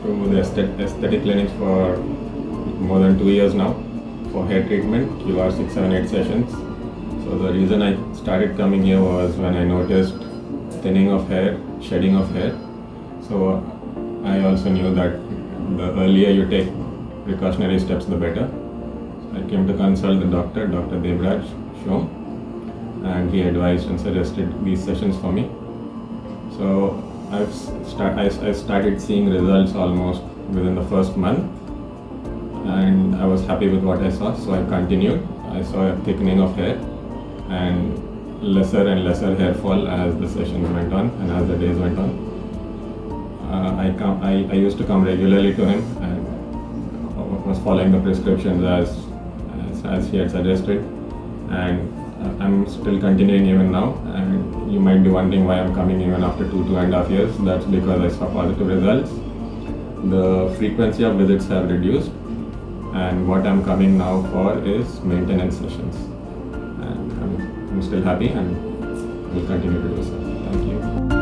to the aesthetic clinics for more than 2 years now for hair treatment, QR678 sessions. So the reason I started coming here was when I noticed thinning of hair, shedding of hair. So I also knew that the earlier you take precautionary steps, the better. So I came to consult the doctor, Dr. Devraj Shom, and he advised and suggested these sessions for me. So I started seeing results almost within the first month, and I was happy with what I saw, so I continued. I saw a thickening of hair and lesser and lesser hair fall as the sessions went on and as the days went on. I used to come regularly to him and was following the prescriptions as he had suggested, and I'm still continuing even now. And you might be wondering why I'm coming even after 2.5 years. That's because I saw positive results. The frequency of visits have reduced, and what I'm coming now for is maintenance sessions. And I'm still happy and will continue to do so. Thank you.